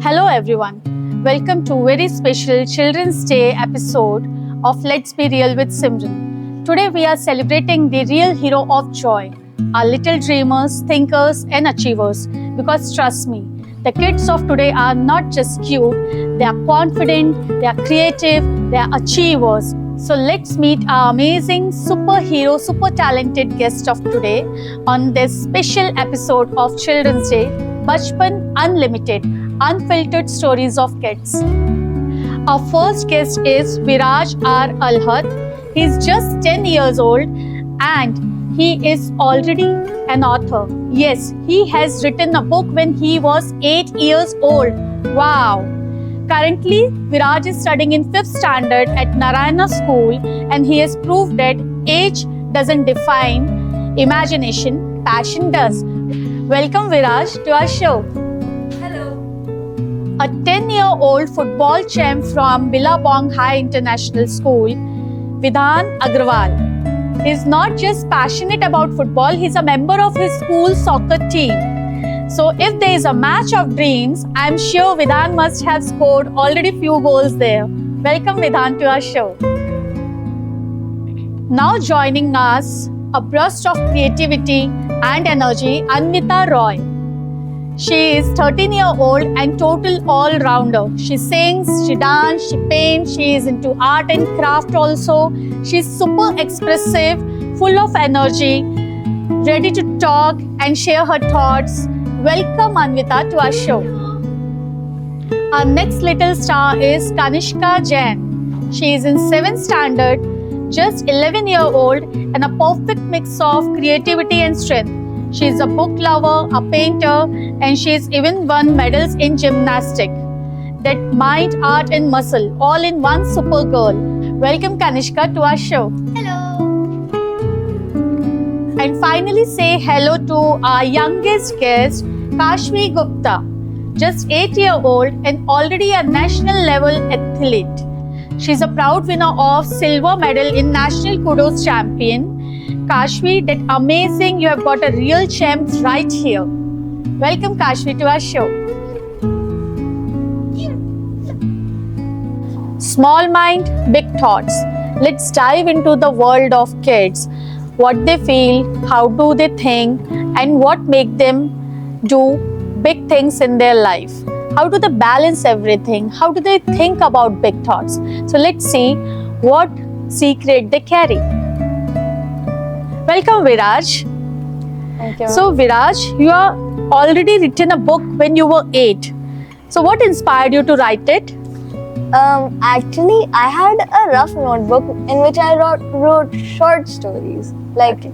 Hello everyone. Welcome to very special Children's Day episode of Let's Be Real with Simran. Today we are celebrating the real hero of joy, our little dreamers, thinkers and achievers. Because trust me, the kids of today are not just cute, they are confident, they are creative, they are achievers. So let's meet our amazing superhero, super talented guest of today on this special episode of Children's Day, Bachpan Unlimited, Unfiltered Stories of Kids. Our first guest is Viraj R. Alhat. He's just 10 years old and he is already an author. Yes, he has written a book when he was 8 years old. Wow! Currently, Viraj is studying in 5th standard at Narayana School and he has proved that age doesn't define imagination, passion does. Welcome Viraj to our show. A 10-year-old football champ from Billabong High International School, Vidhan Agrawal, is not just passionate about football, he's a member of his school soccer team. So if there is a match of dreams, I'm sure Vidhan must have scored already few goals there. Welcome Vidhan to our show. Now joining us, a burst of creativity and energy, Anvita Roy. She is 13-year-old and total all-rounder. She sings, she dances, she paints, she is into art and craft also. She is super expressive, full of energy, ready to talk and share her thoughts. Welcome Anvita to our show. Our next little star is Kanishka Jain. She is in 7th standard, just 11-year-old and a perfect mix of creativity and strength. She is a book lover, a painter, and she has even won medals in gymnastics. That mind, art, and muscle, all in one super girl. Welcome Kanishka to our show. Hello. And finally say hello to our youngest guest, Kashmi Gupta. Just 8-year-old and already a national level athlete. She is a proud winner of silver medal in National Kudos Champion. Kashmi, that amazing, you have got a real champ right here. Welcome Kashmi to our show. Small mind, big thoughts. Let's dive into the world of kids. What they feel, how do they think, and what make them do big things in their life. How do they balance everything? How do they think about big thoughts? So let's see what secret they carry. Welcome Viraj. Thank you. So Viraj, you are already written a book when you were 8. So what inspired you to write it? Actually, I had a rough notebook in which I wrote short stories, like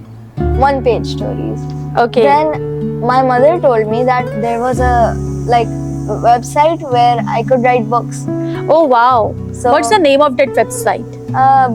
one-page stories. Okay. Then my mother told me that there was a website where I could write books. Oh wow. So- What's the name of that website?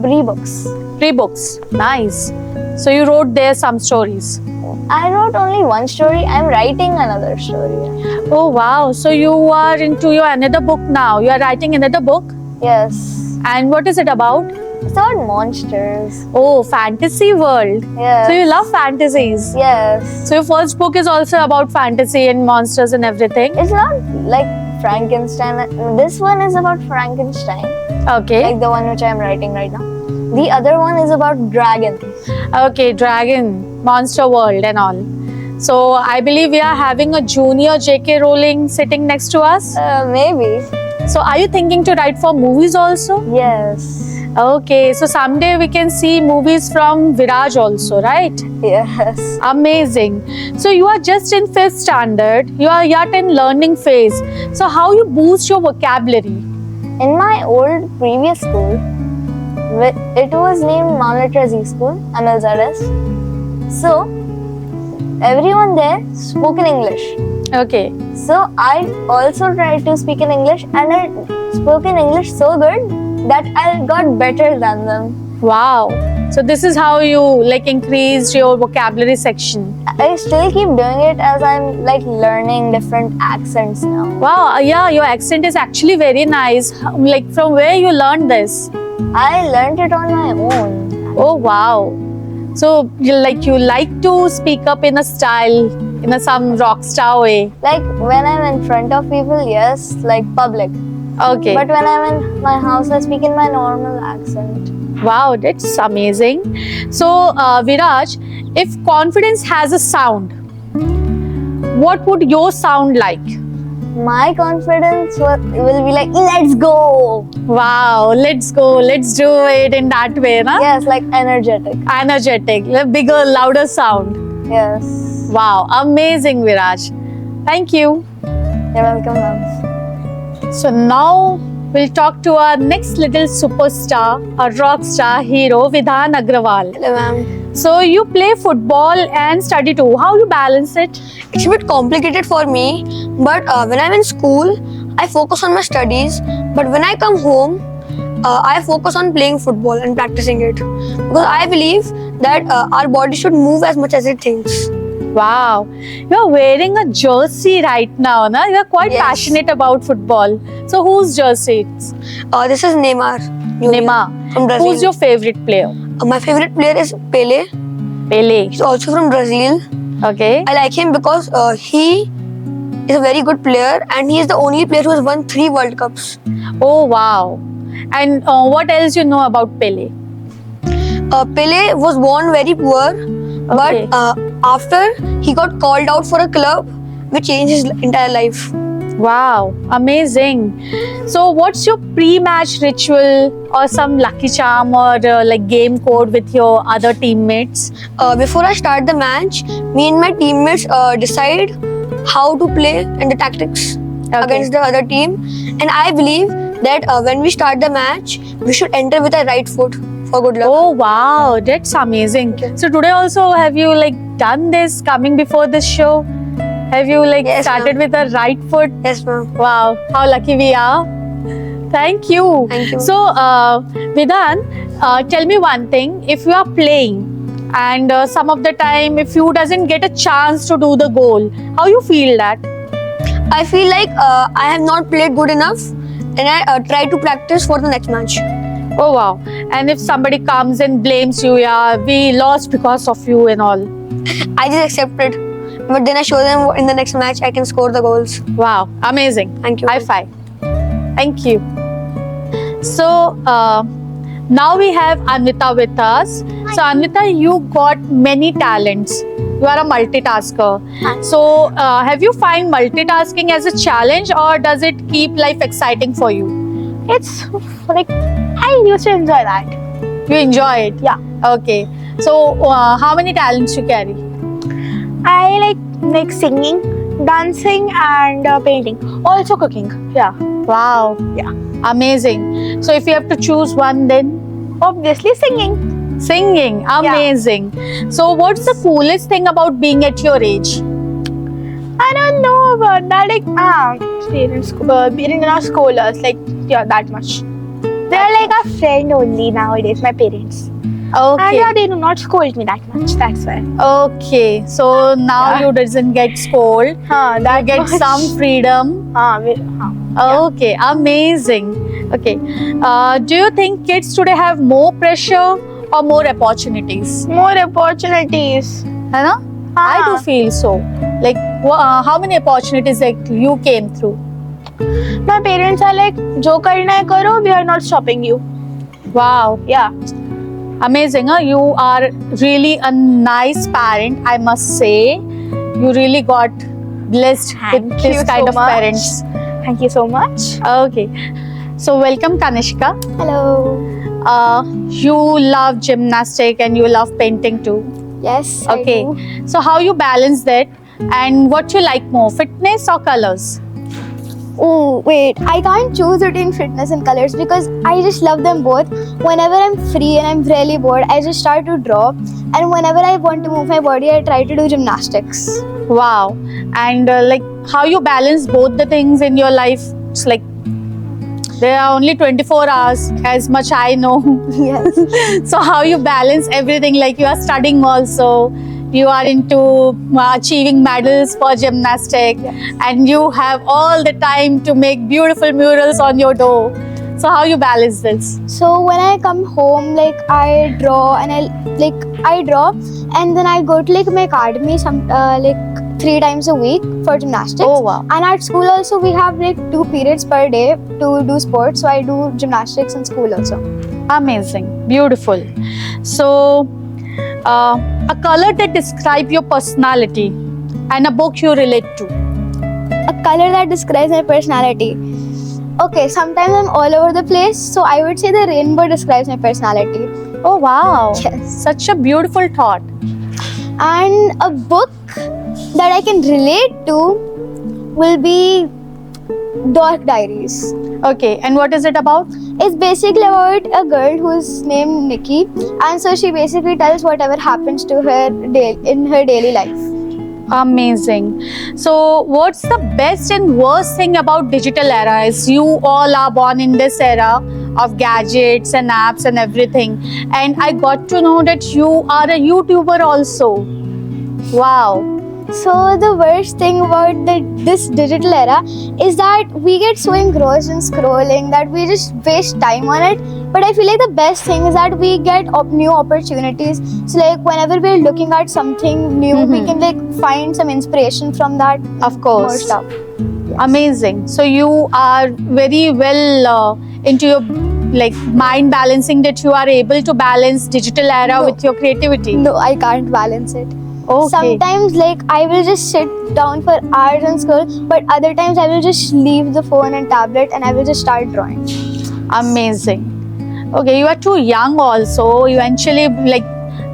Bree Books. Free books. Nice. So you wrote there some stories. I wrote only one story. I'm writing another story. Oh wow. So you are into your another book now. You are writing another book. Yes. And what is it about? It's about monsters. Oh, fantasy world. Yes. So you love fantasies. Yes. So your first book is also about fantasy and monsters and everything. It's not like Frankenstein. This one is about Frankenstein. Okay. Like the one which I am writing right now. The other one is about dragons. Okay, dragon, monster world and all. So I believe we are having a junior J.K. Rowling sitting next to us. Maybe. So are you thinking to write for movies also? Yes. Okay, so someday we can see movies from Viraj also, right? Yes. Amazing. So you are just in 5th standard. You are yet in learning phase. So how you boost your vocabulary? In my old previous school, it was named Mount Literacy School, MLZS. So everyone there spoke in English. Okay. So I also tried to speak in English and I spoke in English so good that I got better than them. Wow. So this is how you increased your vocabulary section. I still keep doing it as I'm learning different accents now. Wow, yeah, your accent is actually very nice. From where you learned this? I learned it on my own. Oh wow. So you like to speak up in a style, in a some rock star way. Like when I'm in front of people, yes, like public. Okay. But when I'm in my house, I speak in my normal accent. Wow, that's amazing. So, Viraj, if confidence has a sound, what would your sound like? My confidence will be like, let's go. Wow, let's go, let's do it in that way, na? Yes, like energetic. Energetic, a bigger, louder sound. Yes. Wow, amazing, Viraj. Thank you. You're welcome, ma'am. So now we'll talk to our next little superstar, a rock star hero, Vidhan Agrawal. Hello, ma'am. So you play football and study too. How you balance it? It's a bit complicated for me, but when I'm in school, I focus on my studies. But when I come home, I focus on playing football and practicing it because I believe that our body should move as much as it thinks. Wow, you're wearing a jersey right now, na? You're quite Yes. passionate about football. So whose jersey? It's This is Neymar. Junior Neymar. from Brazil. Who's your favorite player? My favorite player is Pele. Pele. He's also from Brazil. Okay. I like him because he is a very good player and he is the only player who has won 3 World Cups. Oh wow. And what else you know about Pele? Pele was born very poor, Okay. but after he got called out for a club, which changed his entire life. Wow, amazing. So what's your pre-match ritual or some lucky charm or like game code with your other teammates? Before I start the match, me and my teammates decide how to play and the tactics against the other team. And I believe that when we start the match, we should enter with our right foot for good luck. Oh wow, that's amazing. So today also have you like done this coming before this show? Have you like Yes, started with a right foot? Yes, ma'am. Wow, how lucky we are. Thank you. Thank you. So, Vidhan, tell me one thing. If you are playing and some of the time if you doesn't get a chance to do the goal, how you feel that? I feel like I have not played good enough and I try to practice for the next match. Oh wow. And if somebody comes and blames you, yeah, we lost because of you and all. I just accept it. But then I show them in the next match I can score the goals. Wow, amazing. Thank you. High five. Thank you. So now we have Anvita with us. So Anvita, you got many talents. You are a multitasker. So have you find multitasking as a challenge or does it keep life exciting for you? It's like, I used to enjoy that. You enjoy it? Yeah. Okay. So how many talents you carry? I like singing, dancing, and painting. Also cooking. Yeah. Wow. Yeah. Amazing. So if you have to choose one then? Obviously singing. Singing. Amazing. So what's the coolest thing about being at your age? I don't know about that. Like, parents, parents are scholars. Like, yeah, that much. They're like a friend only nowadays, my parents. And Okay. yeah, they do not scold me that much. That's why. Okay. So now Yeah. you doesn't get scolded. That You get much. some freedom. Okay. Amazing. Okay. Do you think kids today have more pressure or more opportunities? More opportunities. है ना? I do feel so. Like, how many opportunities like you came through? My parents are like, जो करना है करो, we are not stopping you. Wow. Yeah. Amazing, huh? You are really a nice parent, I must say. You really got blessed Thank with you this kind so of much. parents. Thank you so much. Okay. So, welcome, Kanishka. Hello. You love gymnastic and you love painting too. Yes. Okay. So, how you balance that and what you like more, fitness or colors? Oh, wait, I can't choose between fitness and colors because I just love them both. Whenever I'm free and I'm really bored, I just start to draw. And whenever I want to move my body, I try to do gymnastics. Wow. And like how you balance both the things in your life? It's like there are only 24 hours, as much I know. Yes. So how you balance everything? Like you are studying also, you are into achieving medals for gymnastics, Yes. and you have all the time to make beautiful murals on your door. So how you balance this? So when I come home, like I draw and I draw, and then I go to like my academy like 3 times a week for gymnastics. Oh, wow. And at school also we have like 2 periods per day to do sports. So I do gymnastics in school also. Amazing, beautiful. So, a color that describe your personality and a book you relate to. A color that describes my personality. Okay, sometimes I'm all over the place, so I would say the rainbow describes my personality. Oh wow, Yes. such a beautiful thought. And a book that I can relate to will be Dark Diaries. Okay, and what is it about? It's basically about a girl who's named Nikki, and so she basically tells whatever happens to her in her daily life. Amazing. So, what's the best and worst thing about digital era? Is you all are born in this era of gadgets and apps and everything, and I got to know that you are a YouTuber also. Wow. So the worst thing about this digital era is that we get so engrossed in scrolling that we just waste time on it. But I feel like the best thing is that we get new opportunities. So like whenever we're looking at something new, we can like find some inspiration from that. Of More course. stuff. Amazing. So you are very well into your like mind balancing, that you are able to balance digital era No. with your creativity. No, I can't balance it. Okay. Sometimes like I will just sit down for hours and scroll, but other times I will just leave the phone and tablet and I will just start drawing. Amazing. Okay, you are too young also. Eventually, like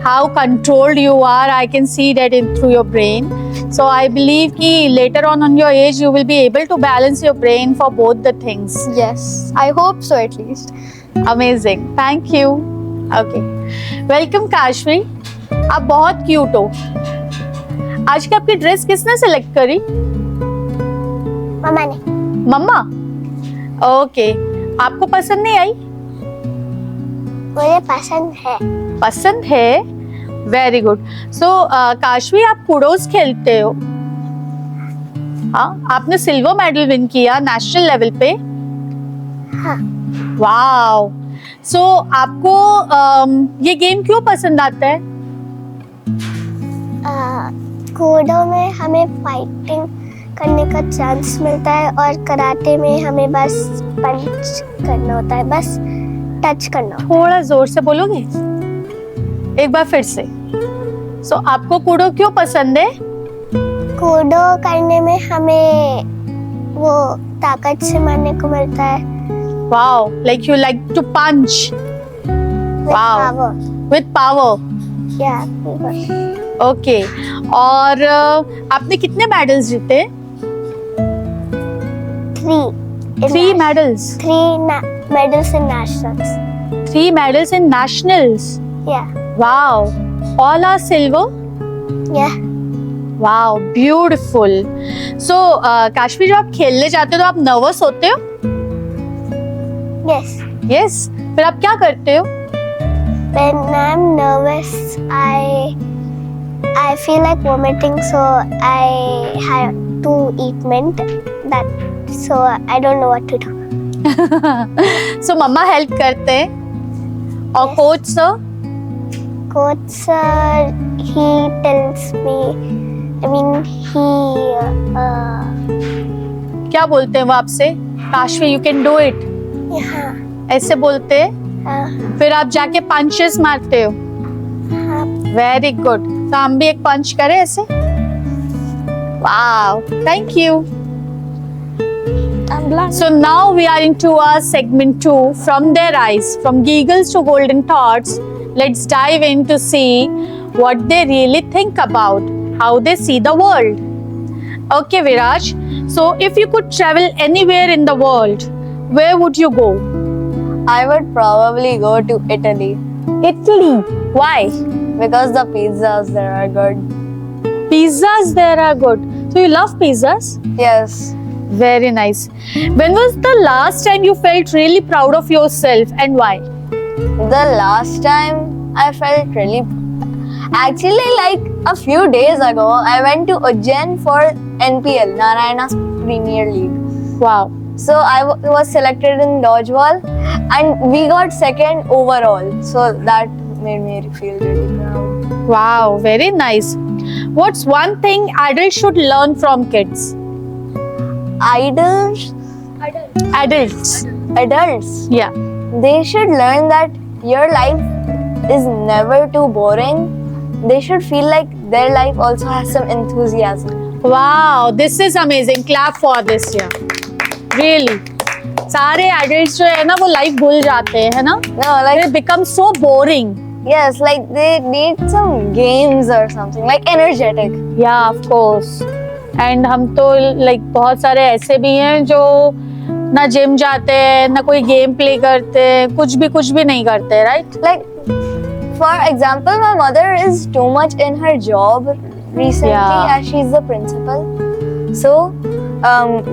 how controlled you are, I can see that through your brain. So I believe ki later on your age, you will be able to balance your brain for both the things. Yes, I hope so at least. Amazing. Thank you. Okay. Welcome Kashvi. आप बहुत cute हो. आज की आपकी dress किसने select करी? मम्मा ने. मम्मा. Okay. आपको पसंद नहीं आई? मुझे पसंद है. पसंद है. Very good. सो काशवी, आप कुडोस खेलते हो? हाँ, आपने सिल्वर मेडल विन किया नेशनल लेवल पे. हाँ. वाओ. सो आपको ये गेम क्यों पसंद आता है? कूडो में हमें फाइटिंग करने का चांस मिलता है और कराटे में हमें बस पंच करना होता है, बस टच करना होता थोड़ा जोर से बोलोगे? एक बार फिर से. सो आपको कूडो क्यों पसंद है? है. कूडो करने में हमें वो ताकत से मारने को मिलता है. Wow, like you like to punch. Wow, with power. Okay. और आपने कितने मेडल्स जीते? 3 medals. 3 medals in nationals. 3 medals in nationals. Yeah. Wow. All are silver? Yeah. Wow, beautiful. So, Kashmir जब आप खेलने जाते हो तो आप नर्वस होते हो? Yes. Yes. फिर आप क्या करते हो? When I'm nervous, I feel like vomiting, so I have to eat mint. So I don't know what to do. So मम्मा हेल्प करते हैं. और Yes. Coach sir? Coach sir, he tells me. I mean, he. क्या बोलते हैं वो आपसे? Kashvi, you can do it. Yeah. ऐसे बोलते हैं. फिर आप जाके पंचेस मारते हो. Very good. तो हम भी एक पंच करें ऐसे. Wow, thank you. I'm blind. So now we are into our segment 2, from their eyes, from giggles to golden thoughts. Let's dive in to see what they really think about, how they see the world. Okay, Viraj. So if you could travel anywhere in the world, where would you go? I would probably go to Italy Italy. Why? because the pizzas there are good. Pizzas there are good. So you love pizzas? Yes. Very nice. When was the last time you felt really proud of yourself and why? The last time I felt really. Actually, like a few days ago, I went to Ujjain for NPL, Narayana's Premier League. Wow. So I was selected in dodgeball, and we got second overall. So that made me feel really proud. Wow, very nice. What's one thing adults should learn from kids? Adults, Adults. Yeah. they should learn that your life is never too boring. They should feel like their life also has some enthusiasm. Wow, this is amazing. Clap for this, yeah. Really. सारे adults जो है ना वो life भूल जाते हैं, है ना? No, like They become so boring. yes, like they need some games or something, like energetic. Yeah, of course. And हम तो like बहुत सारे ऐसे भी हैं जो ना जिम जाते हैं, ना कोई गेम प्ले करते हैं, कुछ भी नहीं करते, right? Like for example, my mother is too much in her job recently, Yeah. as she's the principal. So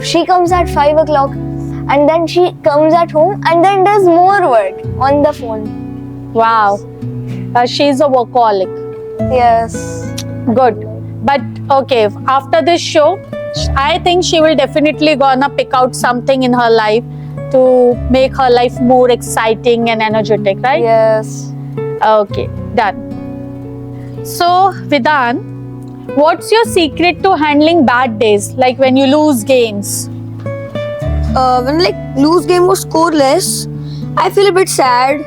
she comes at 5 o'clock, and then she comes at home and then does more work on the phone. Wow. She's a workaholic. Yes. Good. But okay, after this show, I think she will definitely gonna pick out something in her life to make her life more exciting and energetic, right? Yes. Okay, done. So, Vidan, what's your secret to handling bad days, like when you lose games? When like lose game or score less, I feel a bit sad,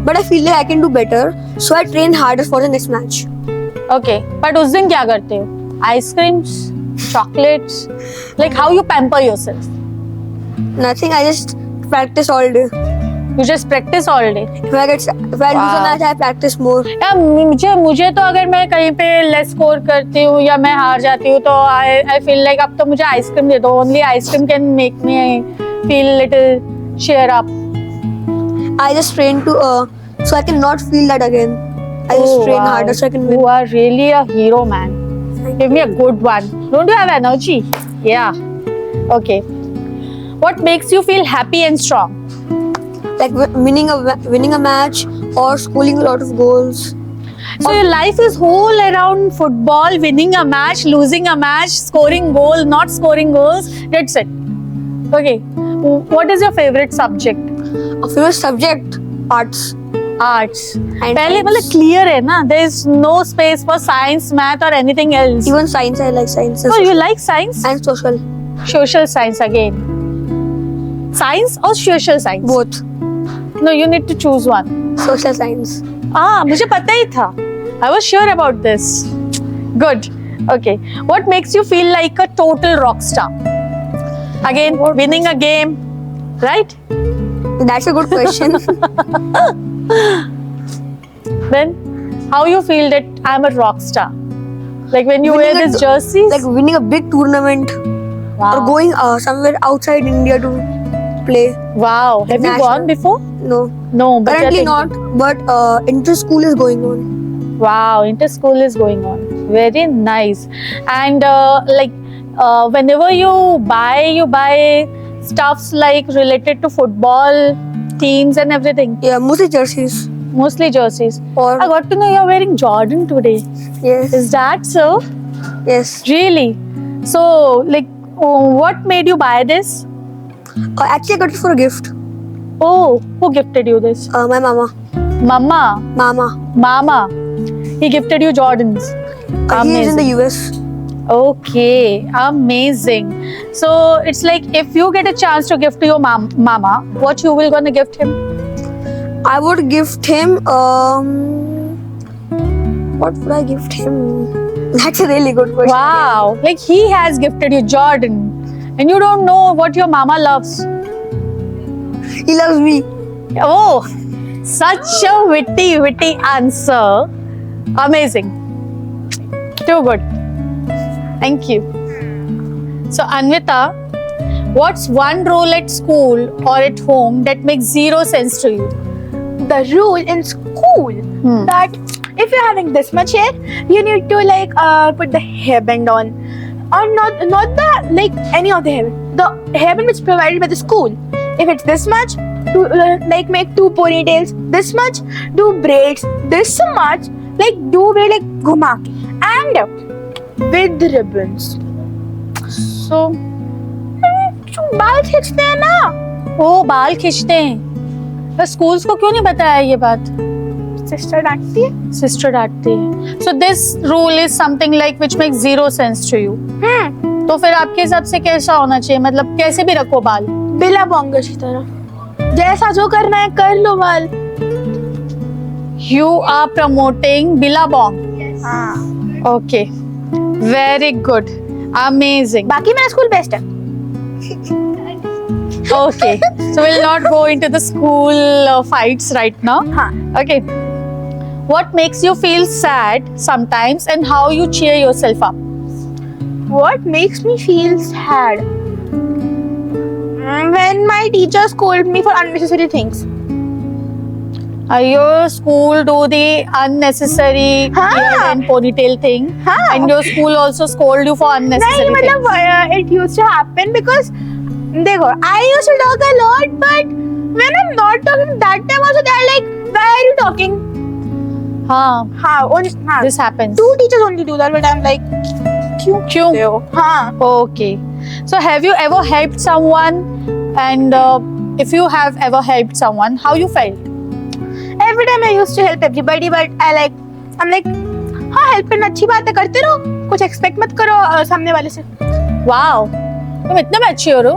but I feel like I can do better. So I train harder for the next match. Okay, but उस दिन क्या करते हो? Ice creams, chocolates, like how you pamper yourself? Nothing. I just practice all day. You just practice all day. If I lose a match, I practice more. या मुझे तो अगर मैं कहीं पे लेस स्कोर करती हूँ या मैं हार जाती हूँ तो आई फील लाइक अब तो मुझे आइसक्रीम दे दो. Only ice cream can make me feel little cheer up. I just train to so I can not feel that again. I just train wow. harder so I can win. You are really a hero, man. Give me a good one. Don't you have energy? Yeah. Okay. What makes you feel happy and strong? Like winning a match or scoring a lot of goals. So your life is whole around football, winning a match, losing a match, scoring goals, not scoring goals. That's it. Okay. What is your favorite subject? A favorite subject, arts. Arts. And पहले science. मतलब clear है ना? There is no space for science, math or anything else. Even science, I like science. Oh, you like science? And social. Social science again. Science or social science? Both. No, you need to choose one. Social science. मुझे पता ही था. I was sure about this. Good. Okay. What makes you feel like a total rock star? Again, winning a game, right? That's a good question. Then, how you feel that I'm a rock star? Like when you wear Winning a this jerseys? Like winning a big tournament wow. or going somewhere outside India to play. Wow. Have you National. gone before? No. No, but Currently you're not, thinking. but inter-school is going on. Wow, inter-school is going on. Very nice. And whenever you buy stuffs like related to football, teams and everything. Yeah, mostly jerseys. Mostly jerseys. Or I got to know you're wearing Jordan today. yes, Is that so? yes. Really? So, what made you buy this? Actually, I got it for a gift. Oh, who gifted you this? My mama. Mama. He gifted you Jordans. He is in the US. Okay, amazing. So it's like if you get a chance to gift to your mama, what you will gonna gift him? I would gift him. What would I gift him? That's a really good question. Wow, like he has gifted you Jordan, and you don't know what your mama loves. He loves me. Oh, such a witty answer. Amazing. Too good. Thank you. So, Anvita, what's one rule at school or at home that makes zero sense to you? The rule in school that if you're having this much hair, you need to put the hairband on, or not the any of the hair. The hairband which is provided by the school. If it's this much, to make 2 ponytails. This much, do braids. This much, do way ghuma ke. And with ribbons. So, बाल खींचते हैं ना। ओ बाल खींचते हैं, पर schools को क्यों नहीं बताया ये बात? सिस्टर डांटती है। सिस्टर डांटती है। So this rule is something like which makes zero sense to you. तो फिर आपके हिसाब से कैसा होना चाहिए, मतलब कैसे भी रखो बाल? बिला बोंगश की तरह, जैसा जो करना है कर लो बाल। You are promoting Billabong. हाँ। Okay. Very good. Amazing. बाकी मेरा स्कूल बेस्ट है। Okay. So we'll not go into the school fights right now. हाँ। Okay. What makes you feel sad sometimes and how you cheer yourself up? What makes me feel sad? When my teacher scold me for unnecessary things. Your school do the unnecessary हाँ. beard and ponytail thing. हाँ. And your school also scold you for unnecessary नहीं things. मतलब it used to happen because देखो I used to talk a lot but when I'm not talking that time also they're like why are you talking? हाँ. हाँ This happens. two teachers only do that but I'm like क्यों क्यों? करते हो? हाँ Okay. So have you ever helped someone? And if you have ever helped someone, how you felt? every time I used to help everybody but I'm like हाँ help करना अच्छी बात है करते रहो कुछ एक्सपेक्ट मत करो सामने वाले से। Wow. तुम इतने मैच्योर हो?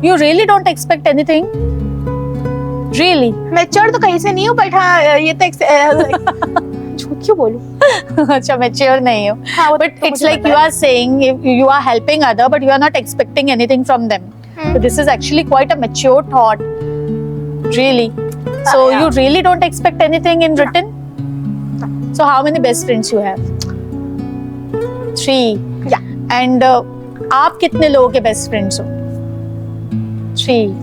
You really don't expect anything? Really? Mature तो कहीं से नहीं हूँ बट हाँ ये तो झूठ क्यों बोलूँ। अच्छा मैच्योर नहीं हो. हाँ, वो But तो it's मुझे like पता you है। are saying you are helping other but you are not expecting anything from them. So this is actually quite a mature thought. Really. So yeah. you really don't expect anything in return? So how many best friends you have? 3. Yeah. And आप कितने लोगों के best friends हो? 3.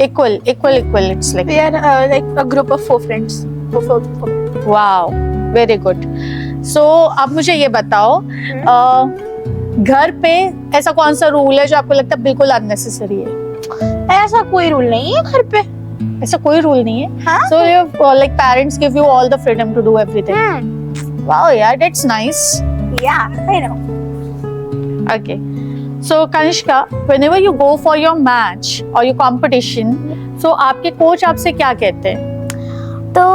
Equal. It's like We are like a group of 4 friends. Four. wow, very good. So अब मुझे ये बताओ घर पे ऐसा कौन सा रूल है जो आपको लगता है बिल्कुल अननेसेसरी है? ऐसा कोई रूल नहीं है घर पे। ऐसा कोई रूल नहीं है. हाँ? So you like parents give you all the freedom to do everything. Wow, yeah, that's nice. Yeah, I know. Okay. So Kanishka, whenever you go for your match or your competition, so आपके coach आपसे क्या कहते हैं? So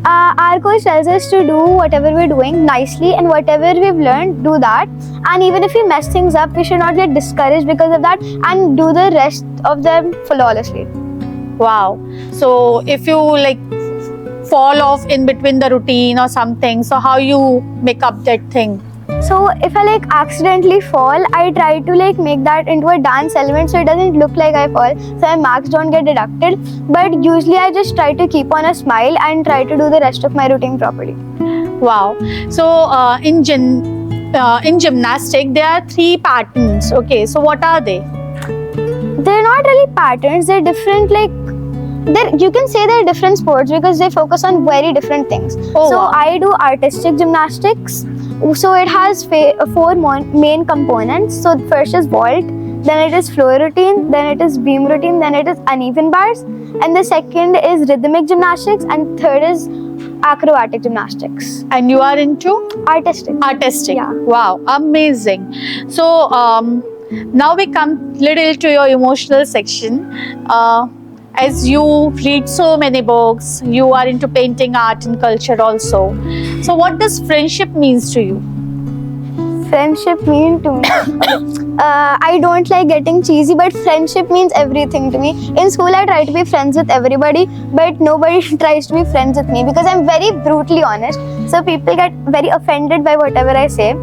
our coach tells us to do whatever we're doing nicely and whatever we've learned, do that. And even if we mess things up, we should not get discouraged because of that and do the rest of them flawlessly. Wow. So if you like fall off in between the routine or something, so how you make up that thing? So if I like accidentally fall, I try to like make that into a dance element so it doesn't look like I fall, so my marks don't get deducted. But usually I just try to keep on a smile and try to do the rest of my routine properly. Wow. So in gymnastic there are 3 patterns. Okay, so what are they? They're not really patterns, they're different, like you can say they're different sports because they focus on very different things. Oh, So wow. I do artistic gymnastics. So it has 4 main components. So the first is vault, then it is floor routine, then it is beam routine, then it is uneven bars, and the second is rhythmic gymnastics, and third is acrobatic gymnastics. And you are into Artistic. artistic. Yeah. Wow, amazing. So now we come little to your emotional section. As you read so many books, you are into painting, art and culture also. So what does friendship means to you? Friendship mean to me. I don't like getting cheesy, but friendship means everything to me. In school, I try to be friends with everybody, but nobody tries to be friends with me because I'm very brutally honest. So people get very offended by whatever I say.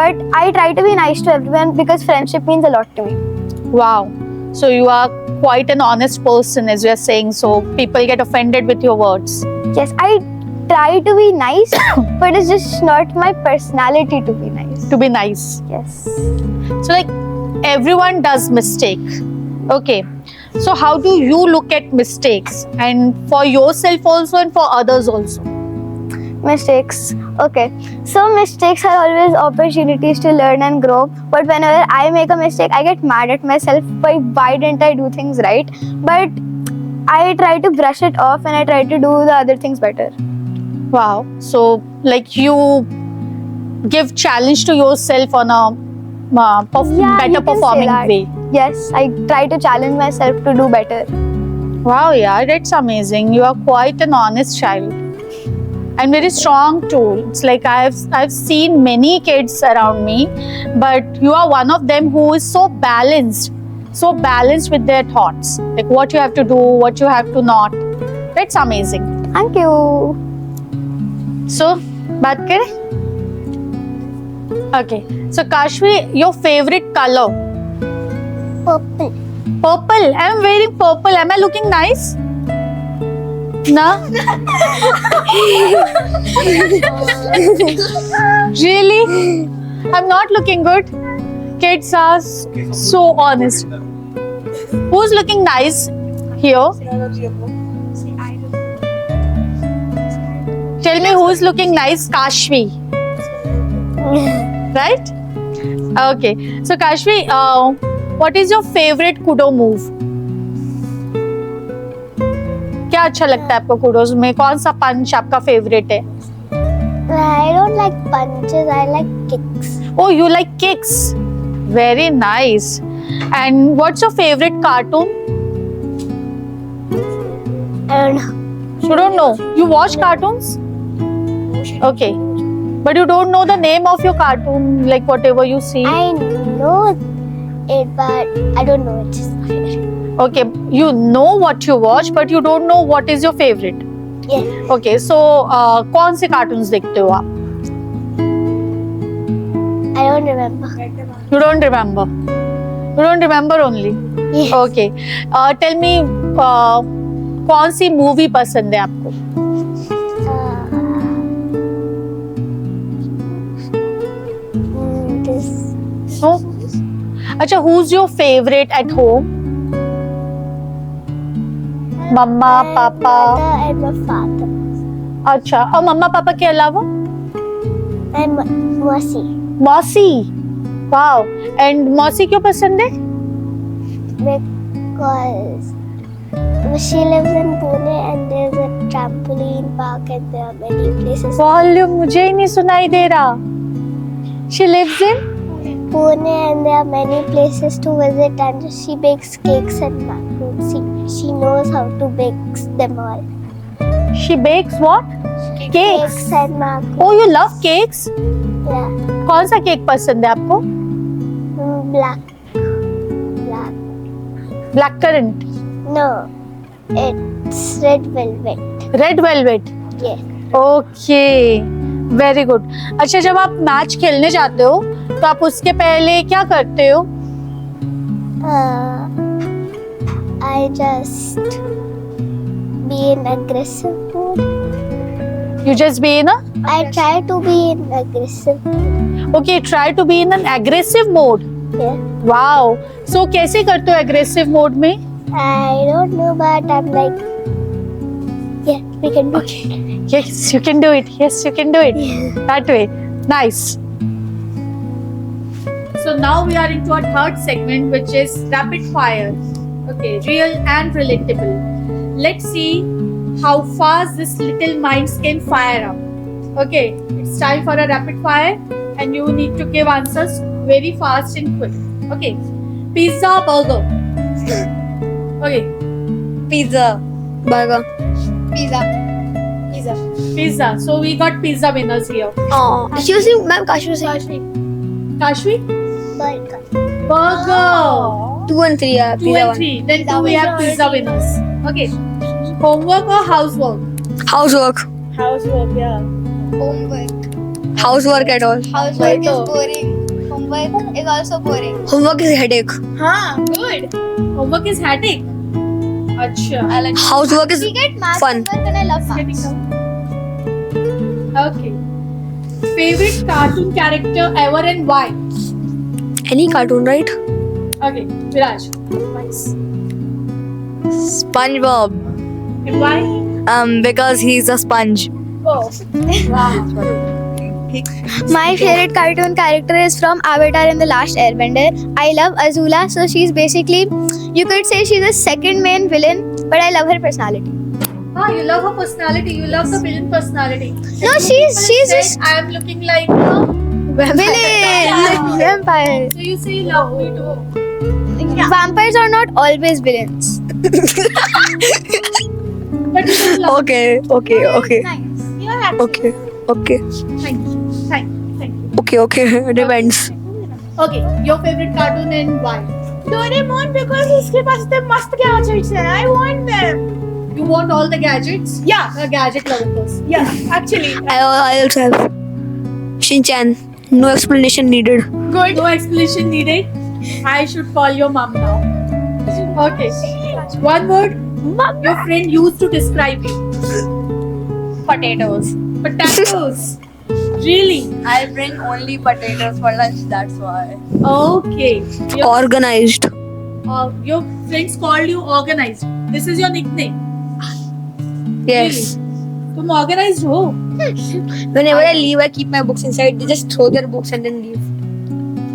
But I try to be nice to everyone because friendship means a lot to me. Wow. So you are quite an honest person, as you are saying. So people get offended with your words. Yes, I try to be nice, but it's just not my personality to be nice. To be nice. Yes. So like everyone does mistake. Okay. So how do you look at mistakes, and for yourself also and for others also? Mistakes. Okay. So mistakes are always opportunities to learn and grow. But whenever I make a mistake, I get mad at myself. Why didn't I do things right? But I try to brush it off and I try to do the other things better. Wow. So like you give challenge to yourself on a Yeah, better you can say performing that. way. Yes, I try to challenge myself to do better. Wow, yeah, that's amazing. You are quite an honest child and very strong too. It's like I've seen many kids around me, but you are one of them who is so balanced with their thoughts. Like what you have to do, what you have to not. That's amazing. Thank you. So, बात करें? Okay. So, Kashvi, your favorite color? Purple. Purple. I'm wearing purple. Am I looking nice? No? Really? I'm not looking good. Kids are so honest. Who's looking nice here? Tell me who's looking nice? Kashvi. Right? Okay. So, Kashvi, what is your favorite kudo move? क्या अच्छा लगता है आपको kudos में? कौन सा पंच आपका favourite है? I don't like punches, I like kicks. Oh, you like kicks. Very nice. And what's your favorite cartoon? I don't know. You don't know. You watch cartoons? Okay. But you don't know the name of your cartoon, like whatever you see. I know it, but I don't know which is my favorite. Okay, you know what you watch, but you don't know what is your favorite. Yeah. Okay, so कौन से cartoons देखते हो आप? I don't remember. You don't remember. You don't remember only. Yes. Okay. Tell me कौन सी movie पसंद है आपको? This. No? अच्छा, who's your favorite at home? Mamma, My पापा. mother and my father. अच्छा, और मम्मा पापा के अलावा? And Mercy. मौसी. Wow. And मौसी क्यों पसंद है? Because she lives in Pune and there's a trampoline park and there are many places. Volume मुझे ही नहीं सुनाई दे रहा. She lives in? Pune and there are many places to visit and she bakes cakes and macarons. She knows how to bake them all. She bakes what? Cakes. and macarons. Oh, you love cakes? Yeah. कौन सा cake पसंद है आपको? Black. Black currant. No. It's red velvet. Red velvet. Yeah. Okay. Very good. अच्छा, जब आप match खेलने जाते हो तो आप उसके पहले क्या करते हो? I just be in aggressive mood. You just be in a I try to be in aggressive mood. okay. Try to be in an aggressive mode. Yeah. Wow. So कैसे करते हो aggressive mode में? I don't know, but I'm like, yeah, we can do it. Yes, you can do it. Yes, you can do it. That way. Nice. So now we are into our third segment, which is rapid fire. Okay, real and relatable. Let's see how fast this little minds can fire up. Okay, it's time for a rapid fire, and you need to give answers very fast and quick. Okay, pizza, burger. Okay, Pizza. Burger. pizza. So we got pizza winners here. Oh, excuse me, ma'am. Kashu say. Kashvi? Burger. Burger. 2 and 3. Yeah, 2 pizza and one. 3. Then two we have pizza winners. Okay. Homework or housework? Housework. Housework, yeah. Homework. Housework at all. Housework Right. is boring. Homework is also boring. Homework is headache. Huh, good. Homework is headache. Acha. I like Housework is we get maths fun. homework and I love maths. Okay. Favorite cartoon character ever and why? Any cartoon, right? Okay, Viraj. Nice. SpongeBob. And why? Because he's a sponge. Oh. Wow. My favorite cartoon character is from Avatar and the Last Airbender. I love Azula, so she's basically, you could say she's the second main villain, but I love her personality. Ah, you love her personality. You love the villain personality. No, she's People said just I am looking like a Villains. Vampires. So you say you love me too. Vampires are not always villains. But you don't love Okay. Nice. You are actually. Okay. Thank you. Thank you. Okay. Depends. Okay, your favorite cartoon and why? Doraemon because उसके पास इतने मस्त gadgets हैं. I want them. You want all the gadgets? Yeah. The gadget lovers. Yeah, actually. I also have Shin-chan. No explanation needed. Good. No explanation needed. I should call your mom now. Okay. One word your friend used to describe you. Potatoes. Potatoes. Really? I bring only potatoes for lunch, that's why. Okay. Organized. Your friends called you organized. This is your nickname. Yes. Really? तुम organized हो? Whenever I leave, I keep my books inside. They just throw their books and then leave.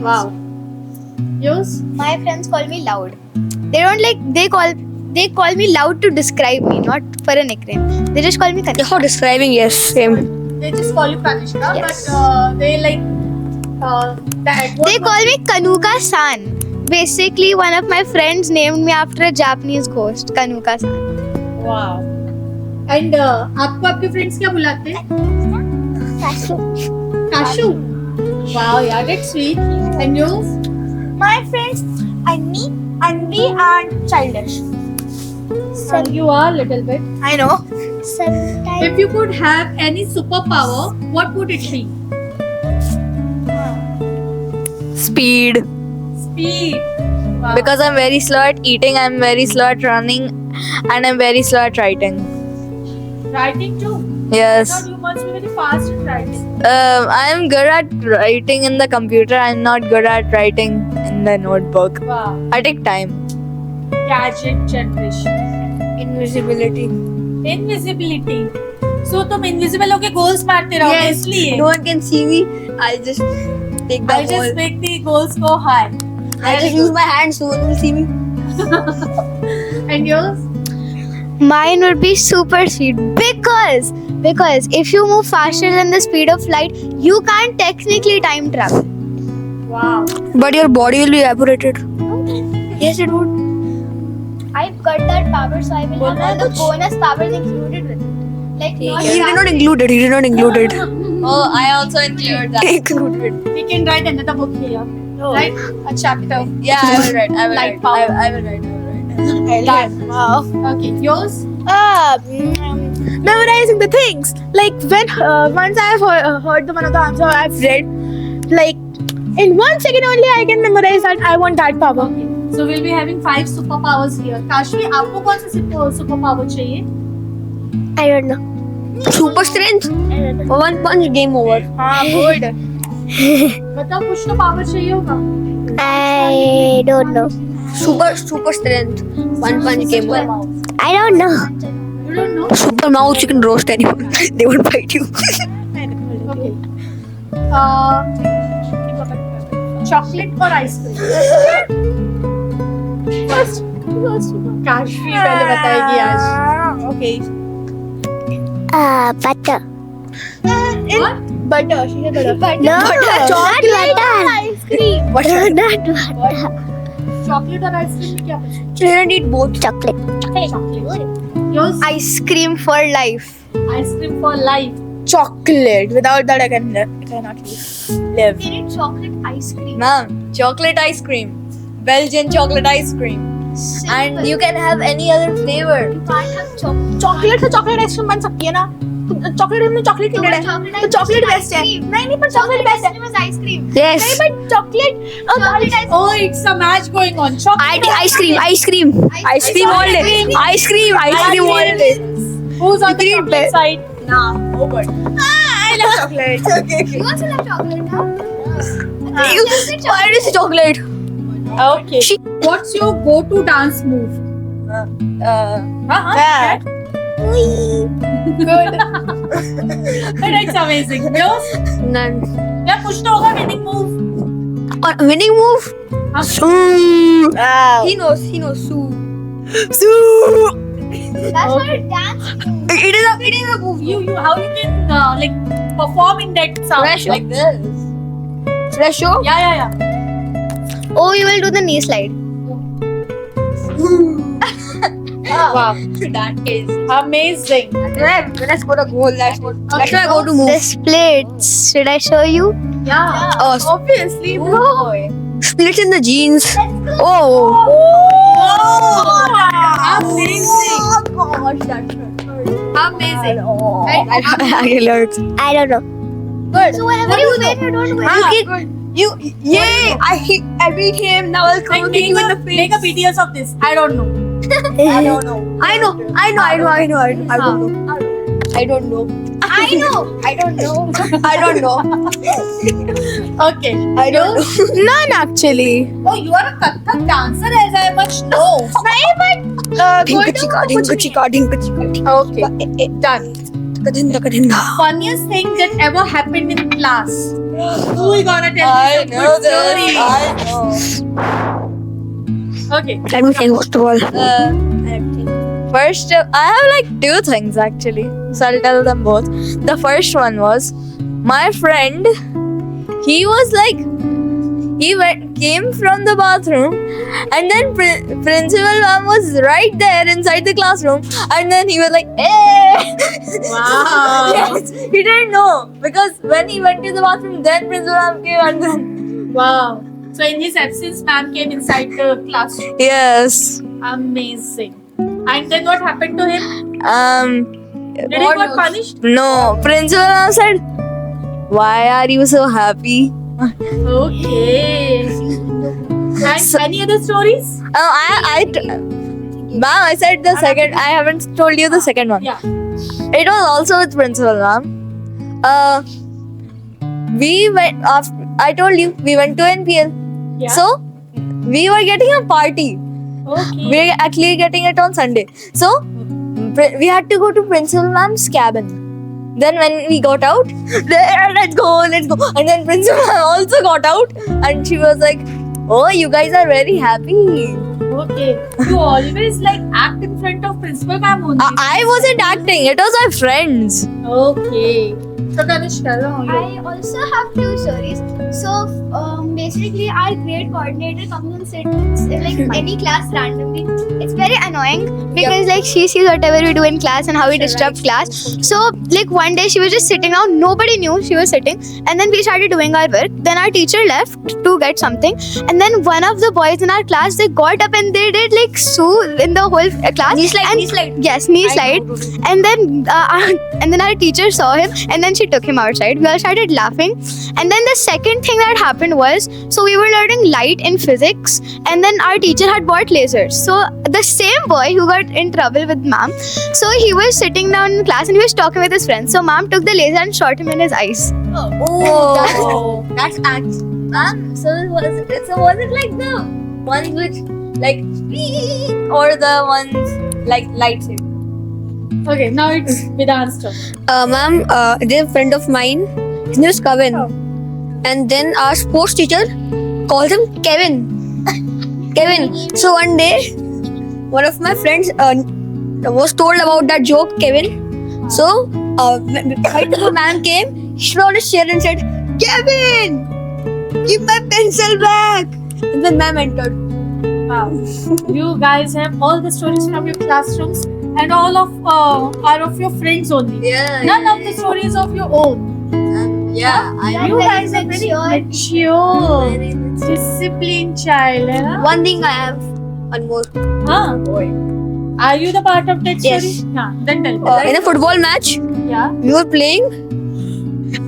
Wow. Yours? My friends call me loud. They don't like. They call me loud to describe me, not for a nickname. They just call me Kanika. For describing, yes, same. They just call you Kanishka, Yes. but they like that. They call me Kanuka-san. Basically, one of my friends named me after a Japanese ghost, Kanuka-san. Wow. And आपको आपके friends क्या बुलाते हैं? Kashu. Wow, yeah, that's sweet. And yours? My friends, Anni, Anvi, and Childish. You are little bit. I know. Sometimes. If you could have any superpower, what would it be? Speed. Speed. Wow. Because I'm very slow at eating, I'm very slow at running, and I'm very slow at writing. Writing too. I Yes. thought you must be very fast in writing. I'm good at writing in the computer. I'm not good at writing in the notebook. Wow. I take time. Gadget generation. Invisibility. Invisibility. So तुम invisible होके goals मारते रहोगे Yes. इसलिए. No one can see me. I just take the I ball. just make the goals go high. I just use my hands so no one will see me. And yours? Mine would be super speed because if you move faster than the speed of light, you can't technically time travel. Wow. But your body will be evaporated. Yes, it would. I've got that power, so I will have all the bonus powers included with it. Like not He did not include it. He did not include it. Oh, I also include that. Included. We can write another book here. Right? A chapter. Yeah, I will write. I will Light write. power. I will write. Done. Wow. Okay. Yours? Memorizing the things. Like when once I have heard the one of the answer I've read, like in 1 second only I can memorize that. I want that power. Okay. So we'll be having 5 superpowers here. Kashvi, आपको कौन सा superpower चाहिए? I don't know. Super strength. One punch, game over. Good. बताओ कुछ तो power चाहिए होगा. I don't know. Super strength. One punch, game over. I don't know. You don't know? Super mouth, you can roast anyone. They won't bite you. Okay. Chocolate or ice cream? First. Kashvi पहले बताएगी आज. Okay. Butter. What? Butter. She said butter. No, Chocolate butter. ice cream. Not butter. Chocolate or ice cream में क्या पसंद? Children eat both. Chocolate. Chocolate. Yours? Ice cream for life. Ice cream for life. Chocolate. Without that, I cannot live. We need chocolate ice cream. Ma'am, chocolate ice cream. Belgian chocolate ice cream. And you can have any other flavor. You can't have chocolate. Chocolate से chocolate ice cream बन सकती है ना. Chocolate हमने chocolate इंटेड है तो chocolate best है. नहीं पर चॉकलेट बेस्ट है. Ice cream. Yes. नहीं पर chocolate Oh, it's a match going on. Chocolate. Ice cream all day. Ice cream all day. Who's on the chocolate side? Now, over. I love chocolate. You also love chocolate, huh? Why did you say chocolate? Okay. What's your go-to dance move? That. Good. That's amazing. Yours? None. Yeah, कुछ तो होगा winning move. Or winning move? हाँ. Wow. He knows. Sue. That's not a dance. It is a move. How you can like perform in that sound? Fresh like this. Let's show. Yeah. Oh, you will do the knee slide. Wow. That is. Amazing. When I score a goal, that's what I go to move. The splits. Should I show you? Yeah. Obviously. Boy. Splits in the jeans. Oh. Amazing. Gosh, that's Amazing. I learned. I don't know. good. So whenever you win, you don't win. Yay! I beat him. Now I'll Like, come make you in the make a videos of this. I don't know. I don't know. I know. I don't know. I don't know. I don't know. I don't know. Okay. I don't know. None actually. Oh, you are a Kathak dancer, as I much know. Dinka chika. Okay. Done. Funniest thing that ever happened in class. Who is gonna tell me some good story? I know. Okay. Let me think what's the call. First, I have like two things actually, so I'll tell them both. The first one was my friend. He was like, came from the bathroom, and then principal ma'am was right there inside the classroom, and then he was like, "Hey!" Wow. Yes, he didn't know because when he went to the bathroom, then principal ma'am came, and then Wow. So in his absence, ma'am came inside the classroom. yes. Amazing. And then what happened to him? Did He got punished? No, principal ma'am said, "Why are you so happy?" Okay. And any other stories? Ma'am, I said the second. I haven't told you the second one. Yeah. It was also with principal, ma'am. We went after. I told you we went to NPL. Yeah. So we were getting a party. Okay. We were actually getting it on Sunday. So we had to go to principal ma'am's cabin. Then when we got out, let's go. And then principal ma'am also got out, and she was like, "Oh, you guys are very happy." Okay. You always like act in front of principal ma'am only. I wasn't acting. It was my friends. Okay. So Kanishka, I also have two stories. So basically, our grade coordinator comes and sits in like any class randomly. It's very annoying because like she sees whatever we do in class and how we disrupt class. So like one day she was just sitting down. Nobody knew she was sitting, and then we started doing our work. Then our teacher left to get something, and then one of the boys in our class, they got up and they did like sue in the whole class. Knee slide. Yes, knee slide. And then our teacher saw him, and then she took him outside. We all started laughing. And then the second thing that happened was, so we were learning light in physics, and then our teacher had bought lasers. So the same boy who got in trouble with ma'am, so he was sitting down in class and he was talking with his friends. So ma'am took the laser and shot him in his eyes. Oh, that's act. So was it like the ones which like or the ones like lightsaber? Okay, now it's Vedant's turn. Ma'am, there's a friend of mine. His name is Kevin. And then our sports teacher calls him Kevin. Kevin. So one day, one of my friends was told about that joke, Kevin. So right before ma'am came, she put on his chair and said, "Kevin, give my pencil back." And then ma'am entered. Wow. You guys have all the stories from your classrooms and all of are of your friends only. Yeah. None of the stories of your own. You guys are very mature, disciplined child. Hai? One thing I have, one more. Huh? Are you the part of that Yes. story? Yeah. Then tell me. In a football match, Yeah. we were playing.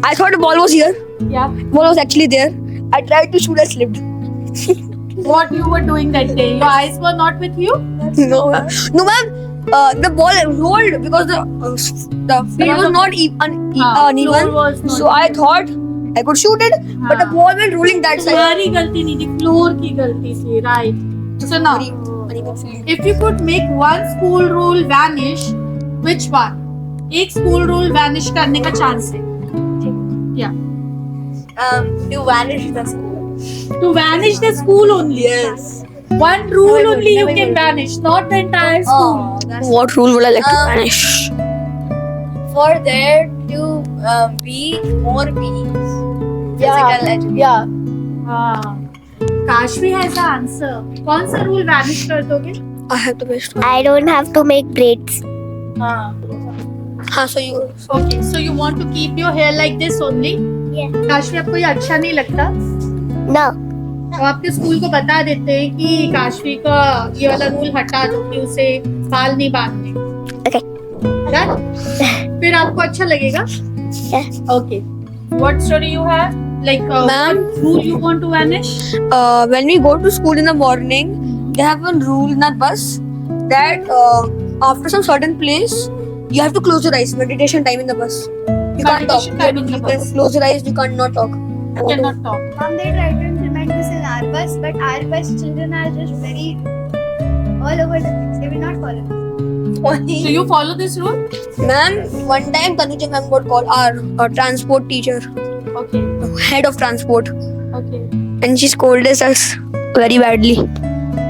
I thought the ball was here. Yeah. Ball was actually there. I tried to shoot, I slipped. What you were doing that day? Your eyes were not with you? No, ma'am. The ball rolled because the field was not uneven. Floor was not So I thought I could shoot it, but the हाँ. ball went rolling that side. तुम्हारी गलती नहीं थी, floor की गलती थी, right? So now, if you could make one school rule vanish, which one? एक school rule vanish करने का chance है. Yeah. To vanish the school. To vanish the school only. Yes. One rule only you can vanish, not the entire school. Oh, that's What rule would I like to Um, vanish? for there to be more bees. Physical education. Yeah. हाँ. Kashvi has the answer. कौन सा rule vanish कर दोगे? I have the best one. I don't have to make braids. हाँ. So you. Okay, so you want to keep your hair like this only? Yeah. Kashvi आपको ये अच्छा नहीं लगता? No. तो आपके स्कूल को बता देते हैं कि काशवी का ये वाला रूल हटा दो कि उसे बाल नहीं बांधने. Okay. Done? फिर आपको अच्छा लगेगा? Yeah. Okay. What story you have? Like Ma'am? what rule you want to vanish? When we go to school in the morning, they have one rule in that bus that after some certain place, you have to close your eyes. Meditation time in the bus. You can't talk. Meditation time in the You bus. can close your eyes. You can't not talk. You cannot talk. Mom, they try to implement this in our bus, but our bus children are just very all over the place. They will not follow this. So you follow this rule? Ma'am, one time Tanuja ma'am got called our transport teacher, Okay. head of transport, Okay. and she scolded us very badly.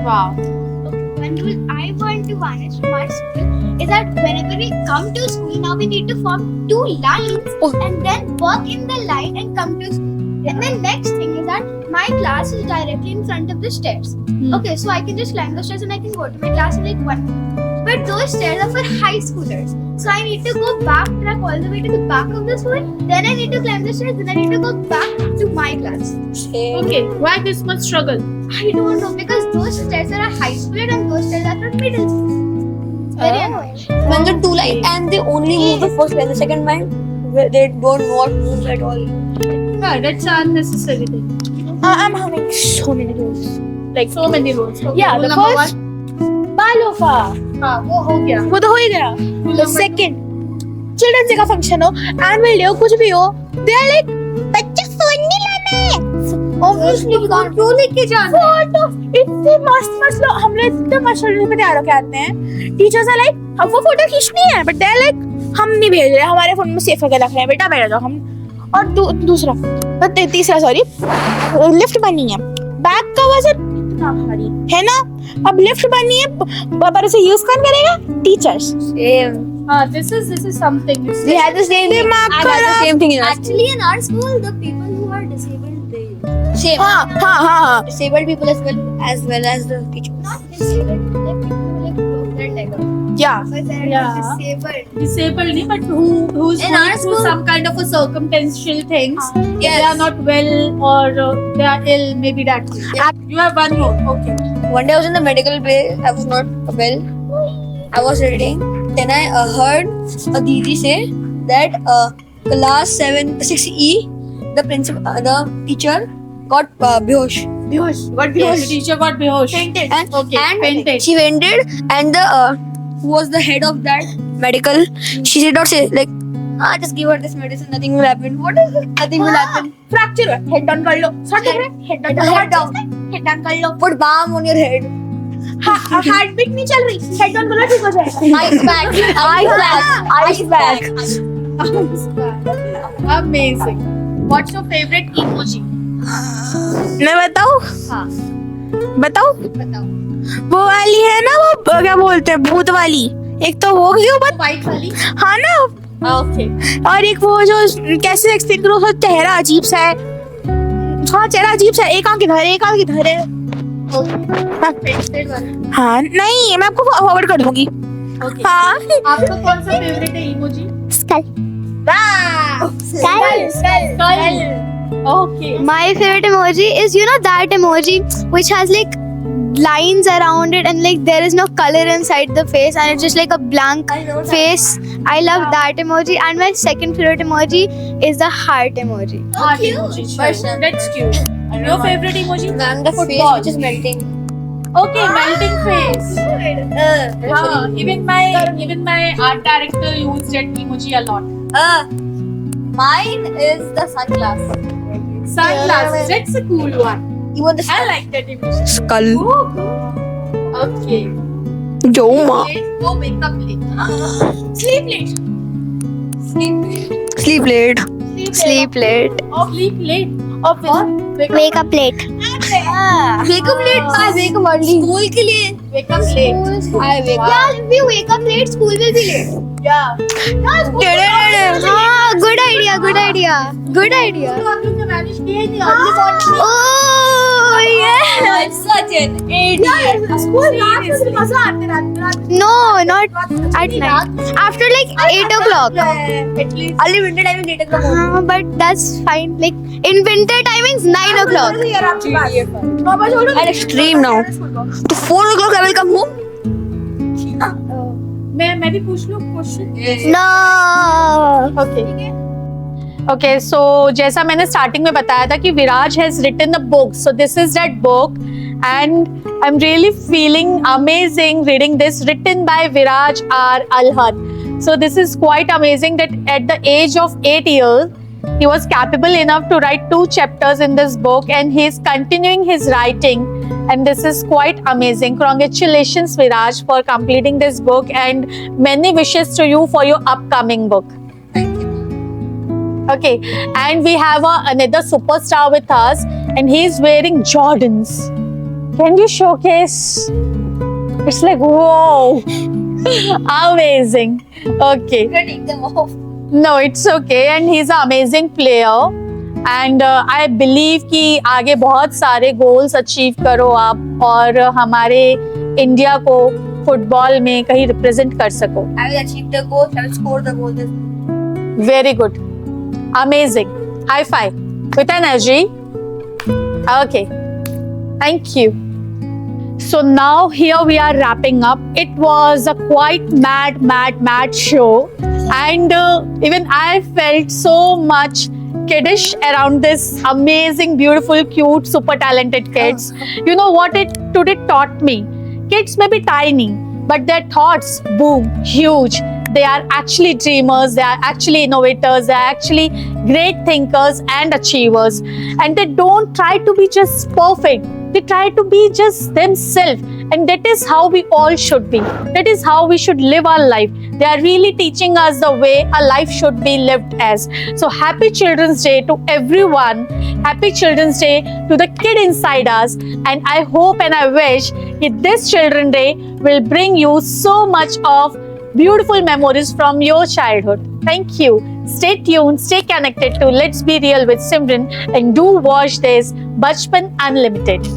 Wow. One rule I want to vanish from our school is that whenever we come to school, now we need to form two lines Oh. and then walk in the line and come to school. And the next thing is that my class is directly in front of the stairs. Okay, so I can just climb the stairs and I can go to my class in like 1 minute. But those stairs are for high schoolers. So I need to go backtrack all the way to the back of the school. Then I need to climb the stairs. Then I need to go back to my class. Okay. Why this much struggle? I don't know because those stairs are a high schooler and those stairs are for middle school. It's very annoying. When the two lines and they only move the first line, the second line they don't know what moves at all. Yeah, that's an unnecessary thing. I'm having so many rules. Like so many rules. Okay, Yeah, rule the number first- one. बालों का हाँ, वो हो गया. वो तो हो ही गया. Rule The number second, children's day का फंक्शन हो, एनुअल डे हो, कुछ भी हो, they are like बच्चा फोन नहीं लाना है. Obviously we can't. two लेके जाना. फोटो इतने मस्त लोग हम लोग इतने मस्त पे तैयार होके आते हैं. टीचर्स आर लाइक हमको फोटो खींचनी है, बट दे आर लाइक हम नहीं भेज रहे, हमारे फोन में सेव करके रख रहे हैं, बेटा बैठ जाओ हम. और दूसरा तीसरा सॉरी, लिफ्ट बनी है, बैग का वजन इतना भारी है ना. अब लिफ्ट बनी है, पर उसे यूज कौन करेगा? टीचर्स. हाँ, this is something. We had the same thing. दिमाग I had the खराब. same thing in our school. Actually, in our school, the people who are disabled, they Same. हाँ. Disabled people as well as the teachers. Not disabled, like people who like broke their leg or Yeah. but they're Yeah. disabled. Disabled नहीं, but who's In going our through school- some kind of a circumstantial things. If Yes. they are not well or they are ill, maybe that. You have one more. Okay. One day I was in the medical bay. I was not well. I was reading. Then I heard a Didi say that class 6E, the principal, the teacher got behosh. Behosh. What behosh? The teacher got behosh. Fainted. And, Okay, and fainted. she fainted, and the who was the head of that medical, she did not say like, just give her this medicine, nothing will happen. What is it? Nothing will happen. Fracture है, head down कर लो. Sir देख रहे? Head down. Head down. Head down कर लो. Put balm on your head. Heartbeat नहीं चल रही, हेड डाउन करो, ठीक हो जाएगा. Ice pack. Ice pack. Ice pack. Amazing. What's your favorite emoji? मैं बताऊं? हाँ. बताओ. वो वाली है ना, वो क्या बोलते हैं, भूत वाली. एक तो वो क्यों बत White वाली. हाँ ना. Okay. और एक वो जो कैसे एक्सप्लेन करो, उसका चेहरा अजीब सा है. हाँ, चेहरा अजीब सा है, एक आंख इधर है, एक आंख इधर है. Fainted वाली. हाँ नहीं, मैं आपको फॉरवर्ड कर दूंगी. Okay. हाँ. आपका कौन सा favorite है emoji? Skull. Skull. Okay. My favorite emoji is, you know, that emoji which has like lines around it and like there is no color inside the face and it's just like a blank face. I love that emoji. And my second favorite emoji is the heart emoji. Heart emoji. Sure. That's cute. Your favorite emoji? Ma'am, the face Football. which is melting. Okay, melting face. Even my art director used that emoji a lot. mine is the sunglasses. Sunglasses. That's a cool one. Even the I like that emoji. skull. Okay. Joma. Go makeup late. Sleep late. Sleep late. Sleep late. Sleep late. Wake up late. Wake up late. I wake up early. School के लिए. Wake up late. I wake up. Yeah, if we wake up late, school will be late. Yeah. हाँ, good idea. Good idea. तो आप लोग manage किया ही नहीं early morning Oh yeah. I'm such an idiot. School रात में भी मजा आते रात No, not at night. After like 8 o'clock. At least Only winter time is 8 o'clock. But that's fine. Like in winter timings 9 o'clock. 9 बजे उठो I'm extreme now. To 4 o'clock I will come home. मैं भी पूछ लूं क्वेश्चन No. Okay, so जैसा मैंने starting में बताया था कि Viraj has written a book, so this is that book and I am really feeling amazing reading this, written by Viraj R. Alhad. So this is quite amazing that at the age of 8 years he was capable enough to write 2 chapters in this book and he is continuing his writing, and this is quite amazing. Congratulations Viraj for completing this book and many wishes to you for your upcoming book. Okay, and we have another superstar with us, and he is wearing Jordans. Can you showcase? It's like whoa, amazing. Okay, Take them off. no, it's okay, and he's an amazing player. And I believe कि आगे बहुत सारे goals achieve करो आप और हमारे India को football में कहीं represent कर सको. I will achieve the goal. I will score the goal. Very good. Amazing. High five. With energy. Okay. Thank you. So now here we are wrapping up. It was a quite mad show. And even I felt so much kiddish around this amazing, beautiful, cute, super talented kids. You know what it today taught me? Kids may be tiny, but their thoughts, boom, huge. They are actually dreamers, they are actually innovators, they are actually great thinkers and achievers. And they don't try to be just perfect, they try to be just themselves. And that is how we all should be. That is how we should live our life. They are really teaching us the way a life should be lived as. So happy Children's Day to everyone. Happy Children's Day to the kid inside us. And I hope and I wish that this Children's Day will bring you so much of beautiful memories from your childhood. Thank you. Stay tuned, stay connected to Let's Be Real with Simran and do watch this Bachpan Unlimited.